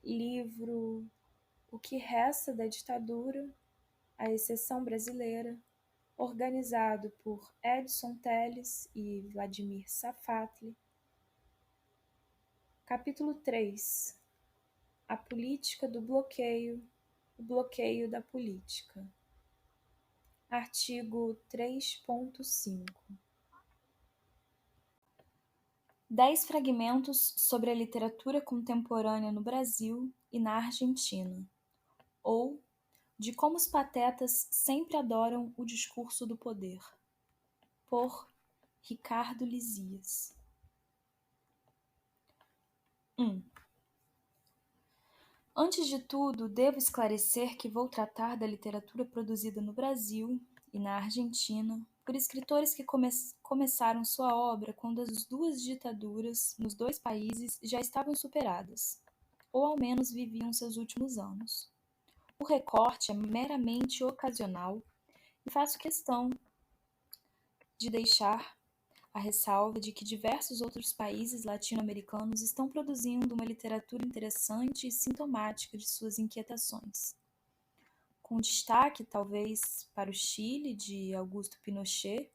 livro O que Resta da Ditadura, a Exceção Brasileira, organizado por Edson Telles e Vladimir Safatli. Capítulo 3. A política do bloqueio, o bloqueio da política. Artigo 3.5. 10 fragmentos sobre a literatura contemporânea no Brasil e na Argentina, ou de como os patetas sempre adoram o discurso do poder, por Ricardo Lizias. 1. Antes de tudo, devo esclarecer que vou tratar da literatura produzida no Brasil e na Argentina por escritores que começaram sua obra quando as duas ditaduras nos dois países já estavam superadas, ou ao menos viviam seus últimos anos. O recorte é meramente ocasional e faço questão de deixar a ressalva de que diversos outros países latino-americanos estão produzindo uma literatura interessante e sintomática de suas inquietações. Com destaque, talvez, para o Chile, de Augusto Pinochet,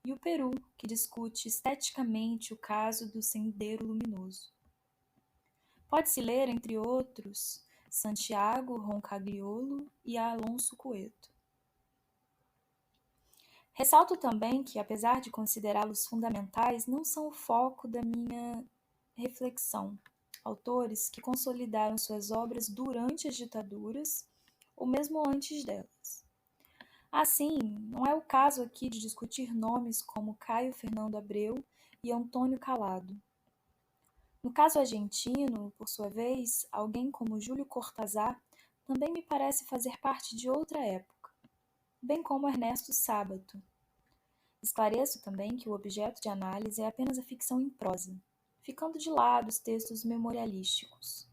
e o Peru, que discute esteticamente o caso do Sendero Luminoso. Pode-se ler, entre outros, Santiago Roncagliolo e Alonso Cueto. Ressalto também que, apesar de considerá-los fundamentais, não são o foco da minha reflexão. Autores que consolidaram suas obras durante as ditaduras ou mesmo antes delas. Assim, não é o caso aqui de discutir nomes como Caio Fernando Abreu e Antônio Calado. No caso argentino, por sua vez, alguém como Júlio Cortázar também me parece fazer parte de outra época, bem como Ernesto Sábato. Esclareço também que o objeto de análise é apenas a ficção em prosa, ficando de lado os textos memorialísticos.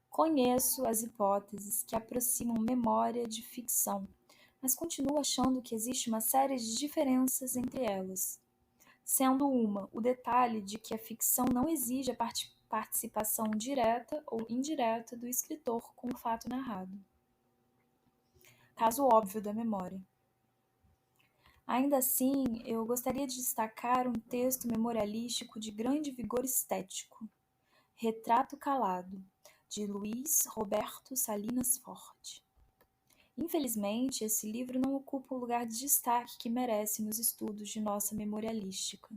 Conheço as hipóteses que aproximam memória de ficção, mas continuo achando que existe uma série de diferenças entre elas, sendo uma o detalhe de que a ficção não exige a participação direta ou indireta do escritor com o fato narrado. Caso óbvio da memória. Ainda assim, eu gostaria de destacar um texto memorialístico de grande vigor estético, Retrato Calado, de Luiz Roberto Salinas Forte. Infelizmente, esse livro não ocupa o lugar de destaque que merece nos estudos de nossa memorialística.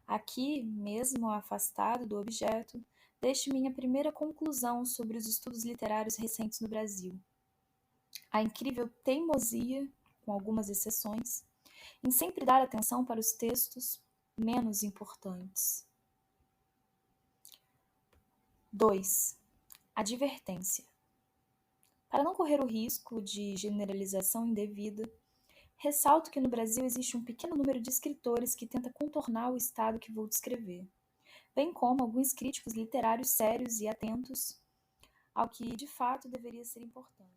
Aqui, mesmo afastado do objeto, deixo minha primeira conclusão sobre os estudos literários recentes no Brasil. A incrível teimosia, com algumas exceções, em sempre dar atenção para os textos menos importantes. 2. Advertência. Para não correr o risco de generalização indevida, ressalto que no Brasil existe um pequeno número de escritores que tenta contornar o estado que vou descrever, bem como alguns críticos literários sérios e atentos ao que de fato deveria ser importante.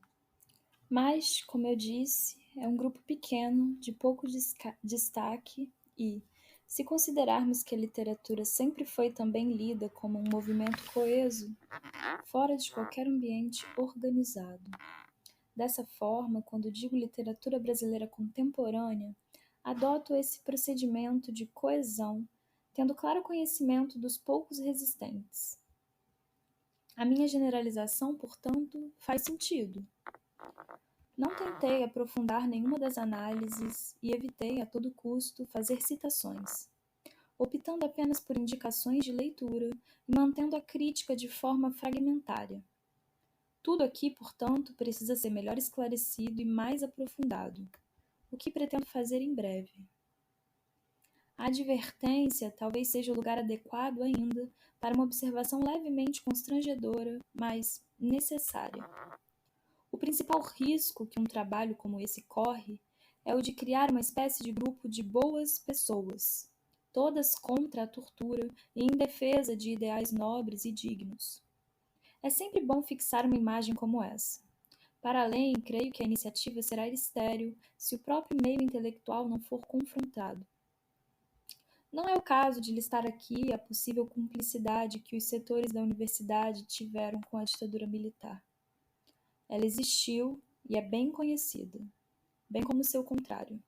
Mas, como eu disse, é um grupo pequeno, de pouco destaque e, se considerarmos que a literatura sempre foi também lida como um movimento coeso, fora de qualquer ambiente organizado. Dessa forma, quando digo literatura brasileira contemporânea, adoto esse procedimento de coesão, tendo claro conhecimento dos poucos resistentes. A minha generalização, portanto, faz sentido. Não tentei aprofundar nenhuma das análises e evitei, a todo custo, fazer citações, optando apenas por indicações de leitura e mantendo a crítica de forma fragmentária. Tudo aqui, portanto, precisa ser melhor esclarecido e mais aprofundado, o que pretendo fazer em breve. A advertência talvez seja o lugar adequado ainda para uma observação levemente constrangedora, mas necessária. O principal risco que um trabalho como esse corre é o de criar uma espécie de grupo de boas pessoas, todas contra a tortura e em defesa de ideais nobres e dignos. É sempre bom fixar uma imagem como essa. Para além, creio que a iniciativa será estéril se o próprio meio intelectual não for confrontado. Não é o caso de listar aqui a possível cumplicidade que os setores da universidade tiveram com a ditadura militar. Ela existiu e é bem conhecida, bem como seu contrário.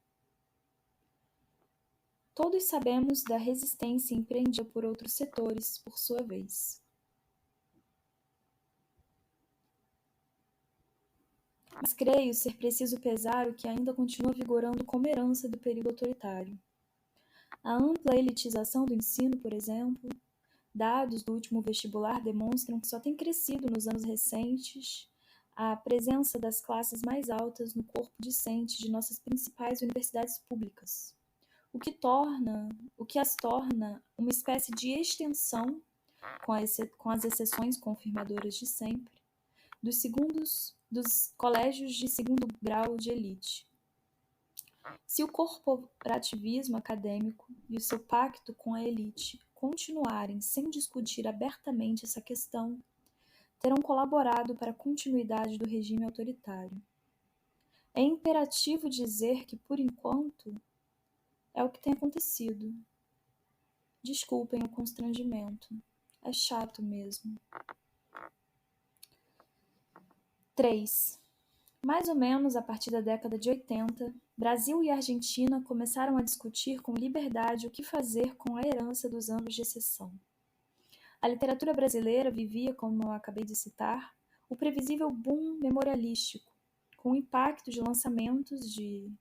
Todos sabemos da resistência empreendida por outros setores, por sua vez. Mas creio ser preciso pesar o que ainda continua vigorando como herança do período autoritário. A ampla elitização do ensino, por exemplo, dados do último vestibular demonstram que só tem crescido nos anos recentes a presença das classes mais altas no corpo discente de nossas principais universidades públicas, o que as torna uma espécie de extensão, com as exceções confirmadoras de sempre, dos colégios de segundo grau de elite. Se o corporativismo acadêmico e o seu pacto com a elite continuarem sem discutir abertamente essa questão, terão colaborado para a continuidade do regime autoritário. É imperativo dizer que, por enquanto, é o que tem acontecido. Desculpem o constrangimento. É chato mesmo. 3. Mais ou menos a partir da década de 80, Brasil e Argentina começaram a discutir com liberdade o que fazer com a herança dos anos de exceção. A literatura brasileira vivia, como eu acabei de citar, o previsível boom memorialístico, com o impacto de lançamentos de,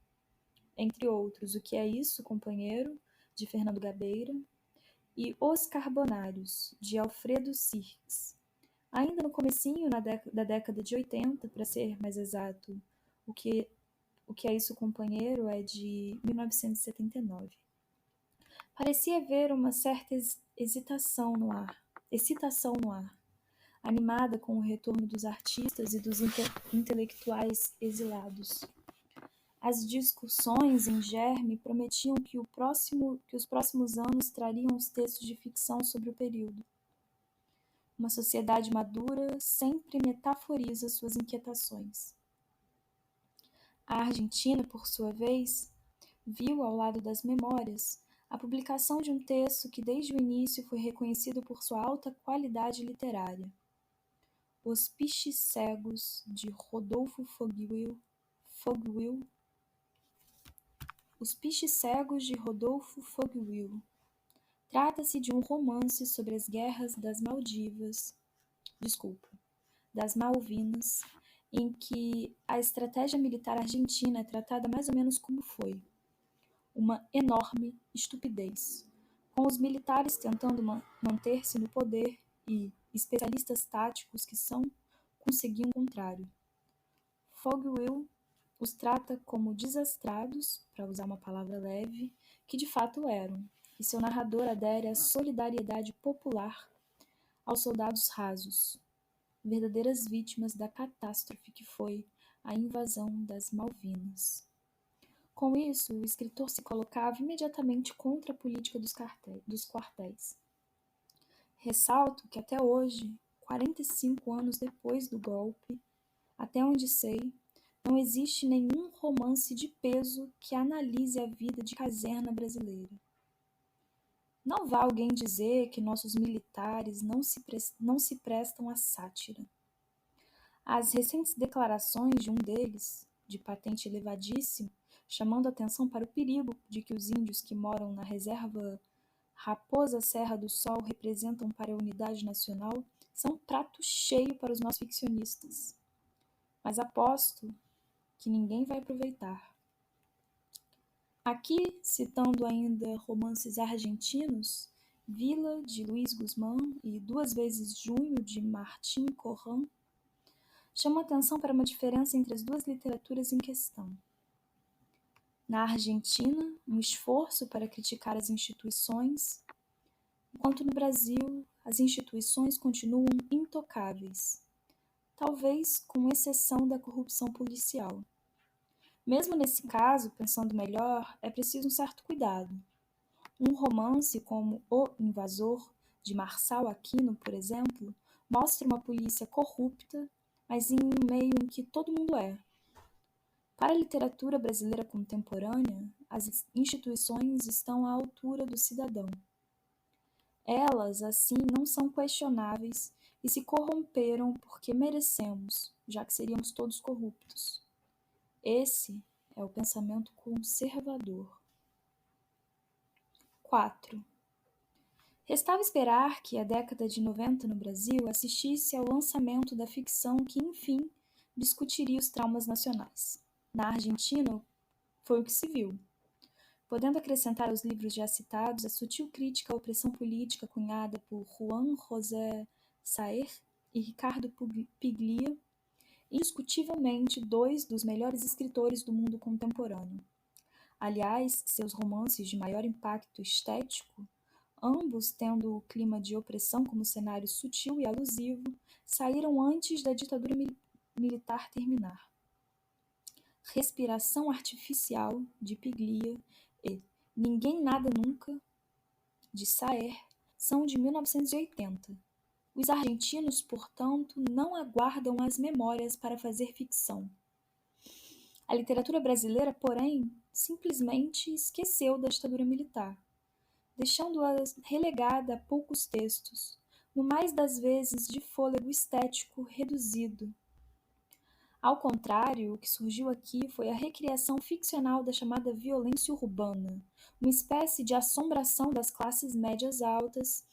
entre outros, O Que É Isso, Companheiro, de Fernando Gabeira, e Os Carbonários, de Alfredo Sirques. Ainda no comecinho da década de 80, para ser mais exato, o que é isso, companheiro, é de 1979. Parecia haver uma certa excitação no ar, animada com o retorno dos artistas e dos intelectuais exilados. As discussões em germe prometiam que os próximos anos trariam os textos de ficção sobre o período. Uma sociedade madura sempre metaforiza suas inquietações. A Argentina, por sua vez, viu, ao lado das memórias, a publicação de um texto que desde o início foi reconhecido por sua alta qualidade literária. Os Piches Cegos, de Rodolfo Fogwill. Os Piches Cegos, de Rodolfo Fogwill. Trata-se de um romance sobre as guerras das Malvinas, em que a estratégia militar argentina é tratada mais ou menos como foi: uma enorme estupidez, com os militares tentando manter-se no poder e especialistas táticos que são conseguindo o contrário. Fogwill os trata como desastrados, para usar uma palavra leve, que de fato eram, e seu narrador adere à solidariedade popular aos soldados rasos, verdadeiras vítimas da catástrofe que foi a invasão das Malvinas. Com isso, o escritor se colocava imediatamente contra a política dos quartéis. Ressalto que até hoje, 45 anos depois do golpe, até onde sei, não existe nenhum romance de peso que analise a vida de caserna brasileira. Não vá alguém dizer que nossos militares não se prestam à sátira. As recentes declarações de um deles, de patente elevadíssima, chamando atenção para o perigo de que os índios que moram na reserva Raposa Serra do Sol representam para a unidade nacional, são um prato cheio para os nossos ficcionistas. Mas aposto que ninguém vai aproveitar. Aqui, citando ainda romances argentinos, Vila, de Luiz Guzmán, e Duas Vezes Junho, de Martín Corrán, chama atenção para uma diferença entre as duas literaturas em questão. Na Argentina, um esforço para criticar as instituições, enquanto no Brasil as instituições continuam intocáveis, talvez com exceção da corrupção policial. Mesmo nesse caso, pensando melhor, é preciso um certo cuidado. Um romance como O Invasor, de Marçal Aquino, por exemplo, mostra uma polícia corrupta, mas em um meio em que todo mundo é. Para a literatura brasileira contemporânea, as instituições estão à altura do cidadão. Elas, assim, não são questionáveis e se corromperam porque merecemos, já que seríamos todos corruptos. Esse é o pensamento conservador. 4. Restava esperar que a década de 90 no Brasil assistisse ao lançamento da ficção que, enfim, discutiria os traumas nacionais. Na Argentina, foi o que se viu. Podendo acrescentar aos livros já citados a sutil crítica à opressão política cunhada por Juan José Saer e Ricardo Piglia, indiscutivelmente dois dos melhores escritores do mundo contemporâneo. Aliás, seus romances de maior impacto estético, ambos tendo o clima de opressão como cenário sutil e alusivo, saíram antes da ditadura militar terminar. Respiração Artificial, de Piglia, e Ninguém Nada Nunca, de Saer, são de 1980. Os argentinos, portanto, não aguardam as memórias para fazer ficção. A literatura brasileira, porém, simplesmente esqueceu da ditadura militar, deixando-a relegada a poucos textos, no mais das vezes de fôlego estético reduzido. Ao contrário, o que surgiu aqui foi a recriação ficcional da chamada violência urbana, uma espécie de assombração das classes médias altas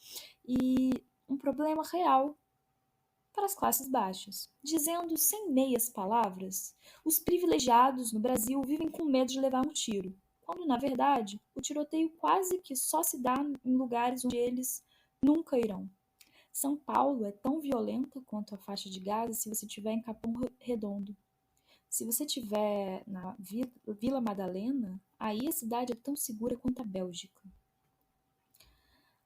e um problema real para as classes baixas. Dizendo sem meias palavras, os privilegiados no Brasil vivem com medo de levar um tiro, quando, na verdade, o tiroteio quase que só se dá em lugares onde eles nunca irão. São Paulo é tão violenta quanto a faixa de Gaza se você estiver em Capão Redondo. Se você estiver na Vila Madalena, aí a cidade é tão segura quanto a Bélgica.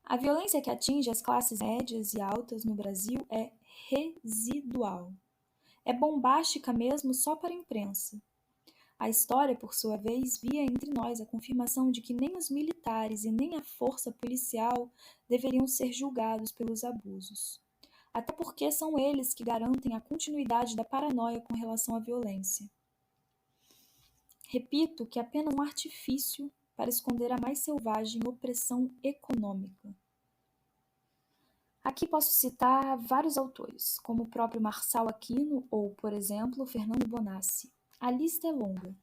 A violência que atinge as classes médias e altas no Brasil é residual. É bombástica mesmo só para a imprensa. A história, por sua vez, via entre nós a confirmação de que nem os militares e nem a força policial deveriam ser julgados pelos abusos. Até porque são eles que garantem a continuidade da paranoia com relação à violência. Repito que é apenas um artifício para esconder a mais selvagem opressão econômica. Aqui posso citar vários autores, como o próprio Marçal Aquino ou, por exemplo, Fernando Bonassi. A lista é longa.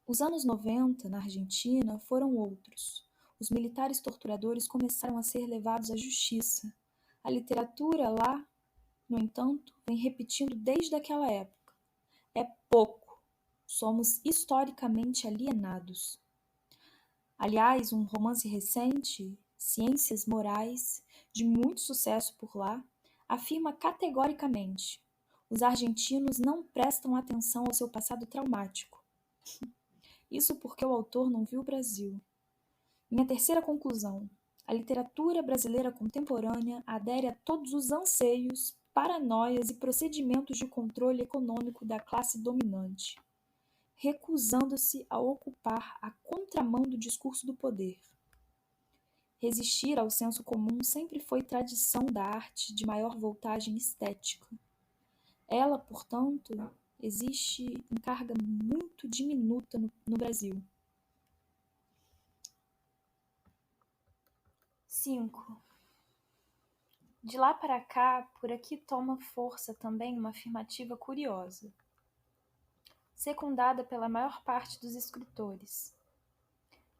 Os anos 90, na Argentina, foram outros. Os militares torturadores começaram a ser levados à justiça. A literatura lá, no entanto, vem repetindo desde aquela época. É pouco. Somos historicamente alienados. Aliás, um romance recente, Ciências Morais, de muito sucesso por lá, afirma categoricamente: os argentinos não prestam atenção ao seu passado traumático. Isso porque o autor não viu o Brasil. Minha terceira conclusão: a literatura brasileira contemporânea adere a todos os anseios, paranoias e procedimentos de controle econômico da classe dominante, recusando-se a ocupar a contramão do discurso do poder. Resistir ao senso comum sempre foi tradição da arte de maior voltagem estética. Ela, portanto, existe em carga muito diminuta no Brasil. 5. De lá para cá, por aqui toma força também uma afirmativa curiosa, secundada pela maior parte dos escritores,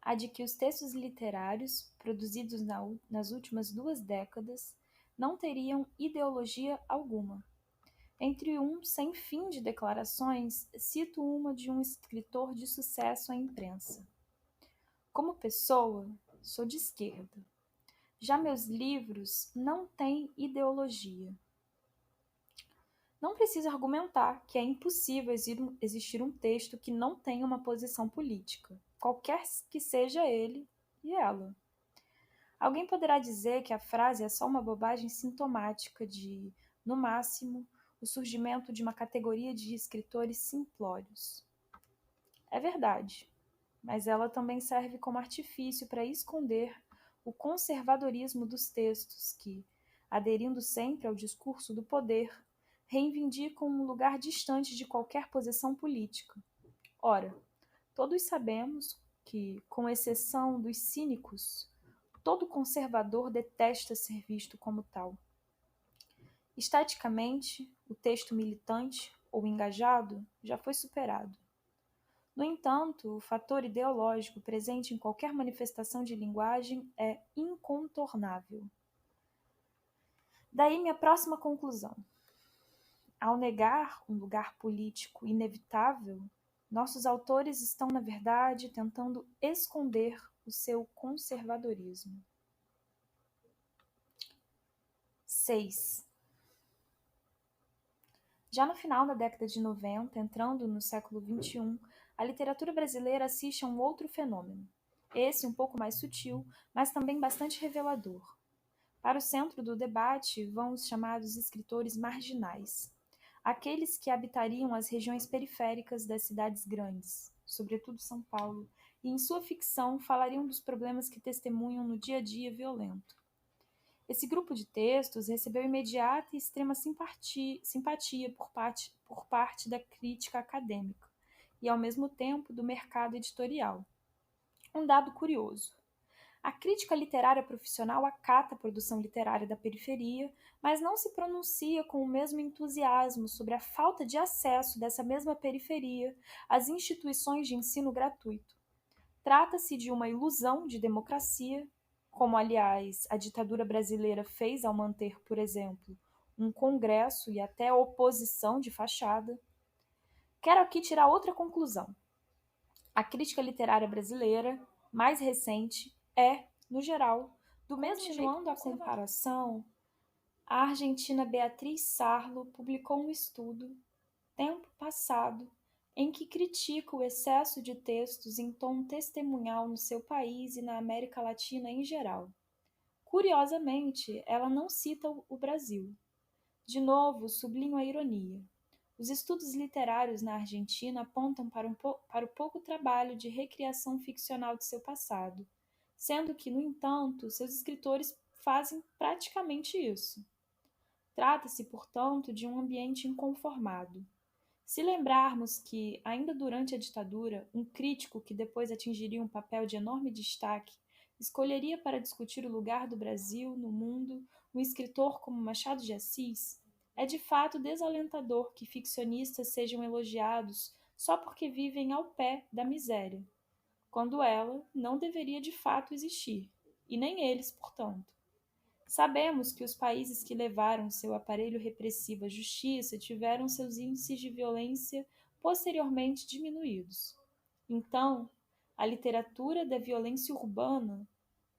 a de que os textos literários, produzidos nas últimas 2 décadas, não teriam ideologia alguma. Entre um sem fim de declarações, cito uma de um escritor de sucesso à imprensa. Como pessoa, sou de esquerda. Já meus livros não têm ideologia. Não preciso argumentar que é impossível existir um texto que não tenha uma posição política, qualquer que seja ele e ela. Alguém poderá dizer que a frase é só uma bobagem sintomática de, no máximo, o surgimento de uma categoria de escritores simplórios. É verdade, mas ela também serve como artifício para esconder o conservadorismo dos textos que, aderindo sempre ao discurso do poder, reivindicam um lugar distante de qualquer posição política. Ora, todos sabemos que, com exceção dos cínicos, todo conservador detesta ser visto como tal. Estaticamente, o texto militante ou engajado já foi superado. No entanto, o fator ideológico presente em qualquer manifestação de linguagem é incontornável. Daí minha próxima conclusão. Ao negar um lugar político inevitável, nossos autores estão, na verdade, tentando esconder o seu conservadorismo. 6. Já no final da década de 90, entrando no século XXI, a literatura brasileira assiste a um outro fenômeno. Esse um pouco mais sutil, mas também bastante revelador. Para o centro do debate vão os chamados escritores marginais, aqueles que habitariam as regiões periféricas das cidades grandes, sobretudo São Paulo, e em sua ficção falariam dos problemas que testemunham no dia a dia violento. Esse grupo de textos recebeu imediata e extrema simpatia por parte da crítica acadêmica e, ao mesmo tempo, do mercado editorial. Um dado curioso. A crítica literária profissional acata a produção literária da periferia, mas não se pronuncia com o mesmo entusiasmo sobre a falta de acesso dessa mesma periferia às instituições de ensino gratuito. Trata-se de uma ilusão de democracia, como, aliás, a ditadura brasileira fez ao manter, por exemplo, um congresso e até oposição de fachada. Quero aqui tirar outra conclusão. A crítica literária brasileira, mais recente, é, no geral, do mesmo jeito. Continuando a comparação, a argentina Beatriz Sarlo publicou um estudo, tempo passado, em que critica o excesso de textos em tom testemunhal no seu país e na América Latina em geral. Curiosamente, ela não cita o Brasil. De novo, sublinho a ironia. Os estudos literários na Argentina apontam para o pouco trabalho de recriação ficcional de seu passado, sendo que, no entanto, seus escritores fazem praticamente isso. Trata-se, portanto, de um ambiente inconformado. Se lembrarmos que, ainda durante a ditadura, um crítico que depois atingiria um papel de enorme destaque escolheria para discutir o lugar do Brasil no mundo um escritor como Machado de Assis, é de fato desalentador que ficcionistas sejam elogiados só porque vivem ao pé da miséria, quando ela não deveria de fato existir, e nem eles, portanto. Sabemos que os países que levaram seu aparelho repressivo à justiça tiveram seus índices de violência posteriormente diminuídos. Então, a literatura da violência urbana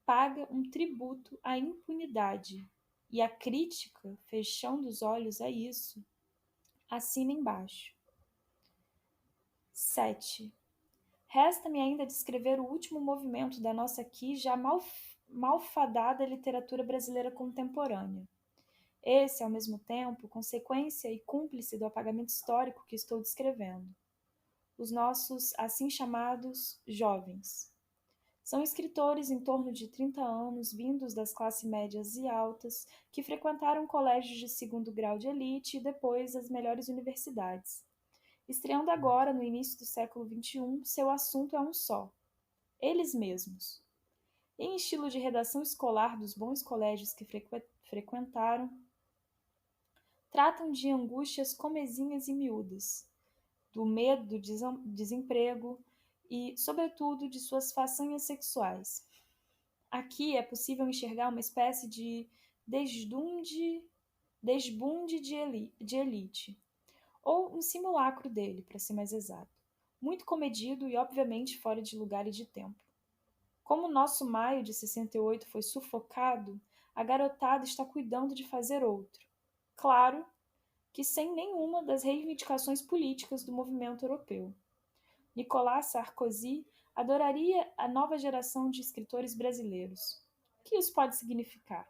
paga um tributo à impunidade, e a crítica, fechando os olhos a isso, assina embaixo. 7. Resta-me ainda descrever o último movimento da nossa aqui já malfadada literatura brasileira contemporânea. Esse, ao mesmo tempo, consequência e cúmplice do apagamento histórico que estou descrevendo. Os nossos, assim chamados, jovens. São escritores em torno de 30 anos, vindos das classes médias e altas, que frequentaram colégios de segundo grau de elite e depois as melhores universidades. Estreando agora, no início do século XXI, seu assunto é um só: eles mesmos. Em estilo de redação escolar dos bons colégios que frequentaram, tratam de angústias comezinhas e miúdas, do medo do desemprego e, sobretudo, de suas façanhas sexuais. Aqui é possível enxergar uma espécie de desbunde de elite, ou um simulacro dele, para ser mais exato, muito comedido e obviamente fora de lugar e de tempo. Como o nosso maio de 68 foi sufocado, a garotada está cuidando de fazer outro. Claro que sem nenhuma das reivindicações políticas do movimento europeu. Nicolas Sarkozy adoraria a nova geração de escritores brasileiros. O que isso pode significar?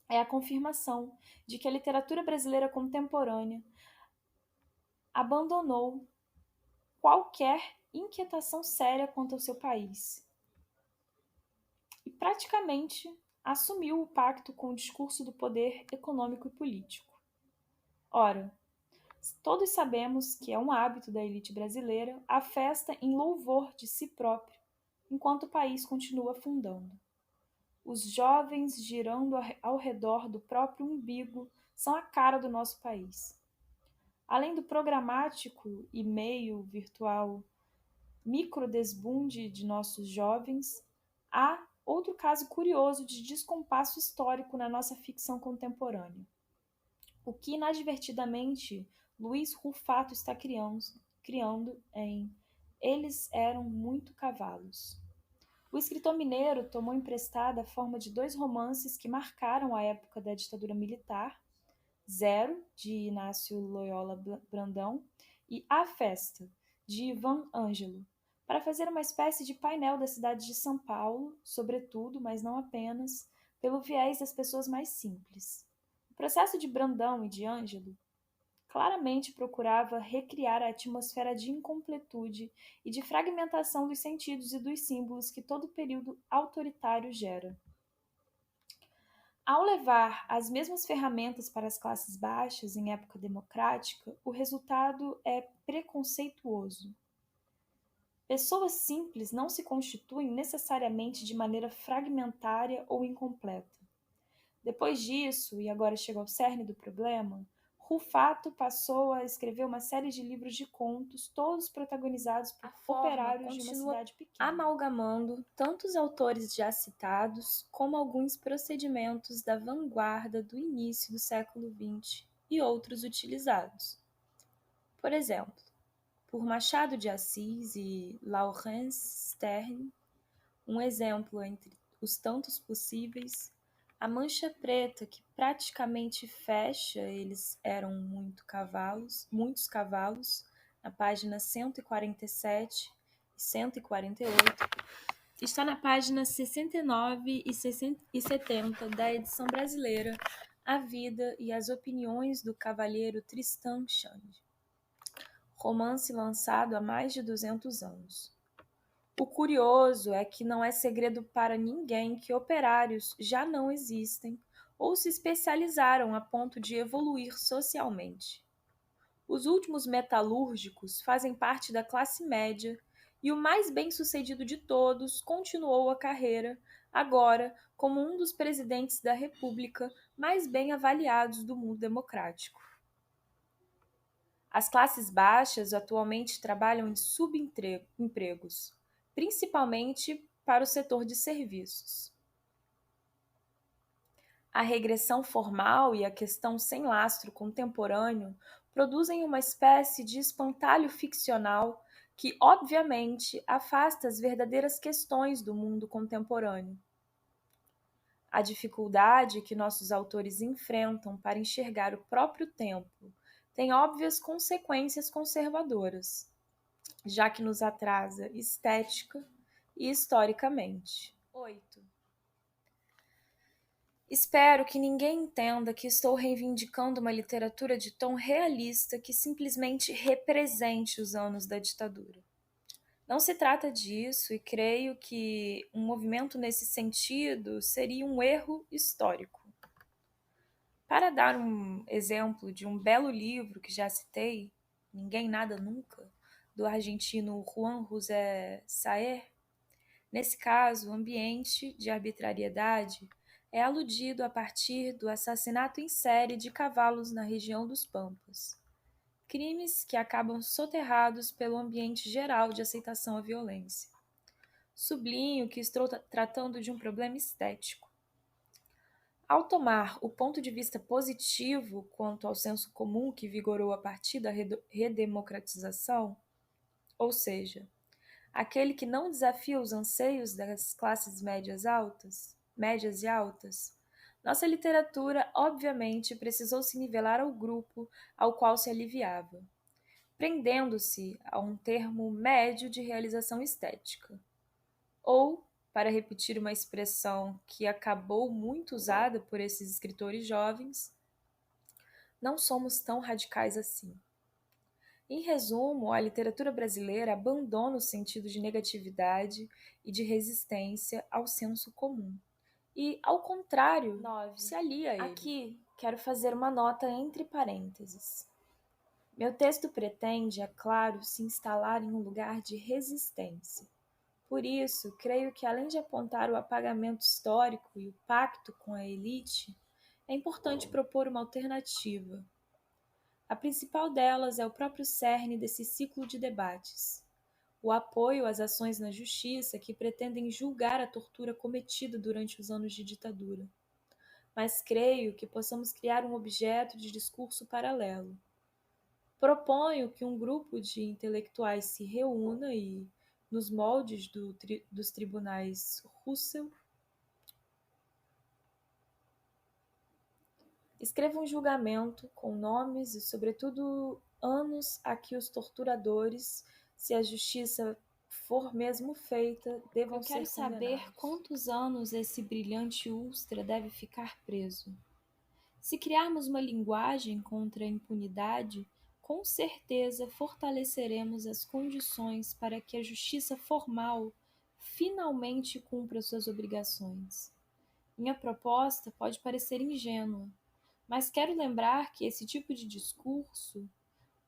É a confirmação de que a literatura brasileira contemporânea abandonou qualquer inquietação séria quanto ao seu país e praticamente assumiu o pacto com o discurso do poder econômico e político. Ora, todos sabemos que é um hábito da elite brasileira a festa em louvor de si próprio, enquanto o país continua afundando. Os jovens girando ao redor do próprio umbigo são a cara do nosso país. Além do programático e meio virtual microdesbunde de nossos jovens, há outro caso curioso de descompasso histórico na nossa ficção contemporânea. O que inadvertidamente Luiz Rufato está criando em Eles Eram Muito Cavalos. O escritor mineiro tomou emprestada a forma de dois romances que marcaram a época da ditadura militar, Zero, de Inácio Loyola Brandão, e A Festa, de Ivan Ângelo, para fazer uma espécie de painel da cidade de São Paulo, sobretudo, mas não apenas, pelo viés das pessoas mais simples. O processo de Brandão e de Ângelo claramente procurava recriar a atmosfera de incompletude e de fragmentação dos sentidos e dos símbolos que todo período autoritário gera. Ao levar as mesmas ferramentas para as classes baixas em época democrática, o resultado é preconceituoso. Pessoas simples não se constituem necessariamente de maneira fragmentária ou incompleta. Depois disso, e agora chega ao cerne do problema, Rufato passou a escrever uma série de livros de contos, todos protagonizados por operários de uma cidade pequena, amalgamando tanto os autores já citados como alguns procedimentos da vanguarda do início do século XX e outros utilizados. Por exemplo, por Machado de Assis e Laurence Sterne, um exemplo entre os tantos possíveis, a mancha preta que praticamente fecha Eles Eram Muitos Cavalos, na página 147 e 148, está na página 69 e 70 da edição brasileira A Vida e as Opiniões do Cavalheiro Tristan Shandy, romance lançado há mais de 200 anos. O curioso é que não é segredo para ninguém que operários já não existem ou se especializaram a ponto de evoluir socialmente. Os últimos metalúrgicos fazem parte da classe média e o mais bem-sucedido de todos continuou a carreira, agora como um dos presidentes da República mais bem avaliados do mundo democrático. As classes baixas atualmente trabalham em subempregos, principalmente para o setor de serviços. A regressão formal e a questão sem lastro contemporâneo produzem uma espécie de espantalho ficcional que, obviamente, afasta as verdadeiras questões do mundo contemporâneo. A dificuldade que nossos autores enfrentam para enxergar o próprio tempo tem óbvias consequências conservadoras, já que nos atrasa estética e historicamente. 8. Espero que ninguém entenda que estou reivindicando uma literatura de tom realista que simplesmente represente os anos da ditadura. Não se trata disso e creio que um movimento nesse sentido seria um erro histórico. Para dar um exemplo de um belo livro que já citei, Ninguém Nada Nunca, do argentino Juan José Saer, nesse caso, o ambiente de arbitrariedade é aludido a partir do assassinato em série de cavalos na região dos Pampas. Crimes que acabam soterrados pelo ambiente geral de aceitação à violência. Sublinho que estou tratando de um problema estético. Ao tomar o ponto de vista positivo quanto ao senso comum que vigorou a partir da redemocratização, ou seja, aquele que não desafia os anseios das classes médias e altas, nossa literatura, obviamente, precisou se nivelar ao grupo ao qual se aliviava, prendendo-se a um termo médio de realização estética. Ou, para repetir uma expressão que acabou muito usada por esses escritores jovens, não somos tão radicais assim. Em resumo, a literatura brasileira abandona o sentido de negatividade e de resistência ao senso comum. E, ao contrário, 9. Se alia a ele. Aqui, quero fazer uma nota entre parênteses. Meu texto pretende, é claro, se instalar em um lugar de resistência. Por isso, creio que além de apontar o apagamento histórico e o pacto com a elite, é importante propor uma alternativa. A principal delas é o próprio cerne desse ciclo de debates: o apoio às ações na justiça que pretendem julgar a tortura cometida durante os anos de ditadura. Mas creio que possamos criar um objeto de discurso paralelo. Proponho que um grupo de intelectuais se reúna e, nos moldes dos tribunais Russell, escreva um julgamento com nomes e, sobretudo, anos a que os torturadores, se a justiça for mesmo feita, devam ser condenados. Eu quero saber quantos anos esse brilhante Ustra deve ficar preso. Se criarmos uma linguagem contra a impunidade, com certeza fortaleceremos as condições para que a justiça formal finalmente cumpra suas obrigações. Minha proposta pode parecer ingênua, mas quero lembrar que esse tipo de discurso,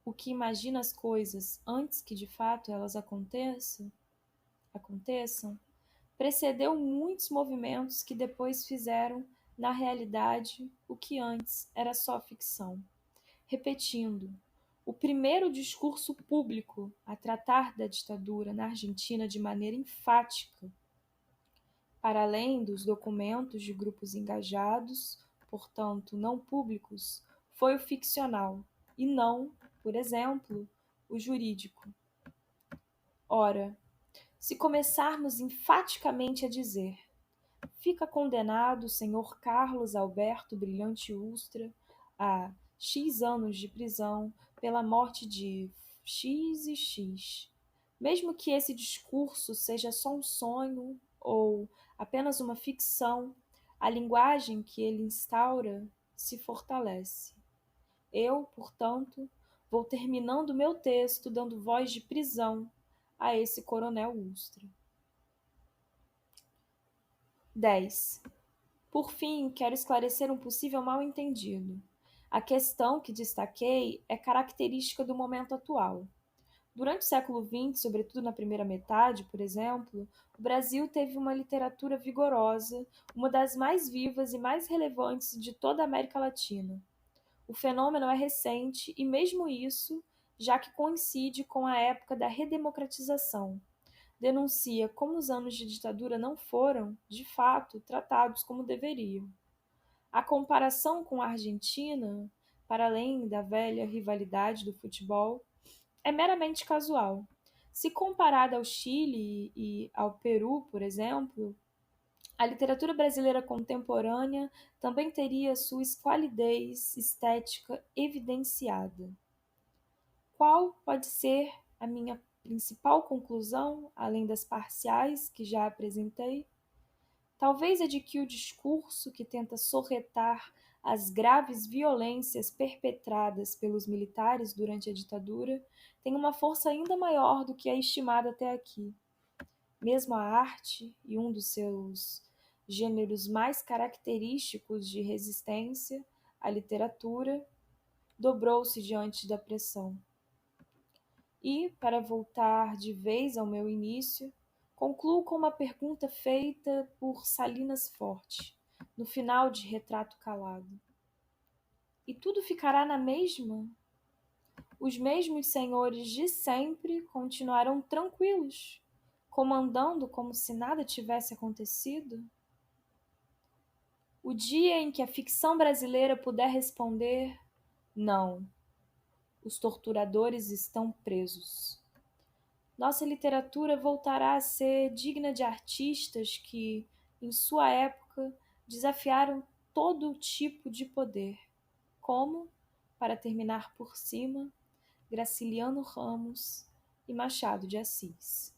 o que imagina as coisas antes que de fato elas aconteçam, precedeu muitos movimentos que depois fizeram, na realidade, o que antes era só ficção. Repetindo, o primeiro discurso público a tratar da ditadura na Argentina de maneira enfática, para além dos documentos de grupos engajados, portanto não públicos, foi o ficcional, e não, por exemplo, o jurídico. Ora, se começarmos enfaticamente a dizer: fica condenado o senhor Carlos Alberto Brilhante Ustra a X anos de prisão pela morte de X e X, mesmo que esse discurso seja só um sonho ou apenas uma ficção, a linguagem que ele instaura se fortalece. Eu, portanto, vou terminando meu texto dando voz de prisão a esse coronel Ustra. 10. Por fim, quero esclarecer um possível mal-entendido. A questão que destaquei é característica do momento atual. Durante o século XX, sobretudo na primeira metade, por exemplo, o Brasil teve uma literatura vigorosa, uma das mais vivas e mais relevantes de toda a América Latina. O fenômeno é recente e, mesmo isso, já que coincide com a época da redemocratização, denuncia como os anos de ditadura não foram, de fato, tratados como deveriam. A comparação com a Argentina, para além da velha rivalidade do futebol, é meramente casual. Se comparada ao Chile e ao Peru, por exemplo, a literatura brasileira contemporânea também teria sua esqualidez estética evidenciada. Qual pode ser a minha principal conclusão, além das parciais que já apresentei? Talvez a de que o discurso que tenta sorretar as graves violências perpetradas pelos militares durante a ditadura tem uma força ainda maior do que a estimada até aqui. Mesmo a arte, e um dos seus gêneros mais característicos de resistência, a literatura, dobrou-se diante da pressão. E, para voltar de vez ao meu início, concluo com uma pergunta feita por Salinas Forte, no final de Retrato Calado. E tudo ficará na mesma? Os mesmos senhores de sempre continuarão tranquilos, comandando como se nada tivesse acontecido? O dia em que a ficção brasileira puder responder: não, os torturadores estão presos. Nossa literatura voltará a ser digna de artistas que, em sua época, desafiaram todo tipo de poder, como, para terminar por cima, Graciliano Ramos e Machado de Assis.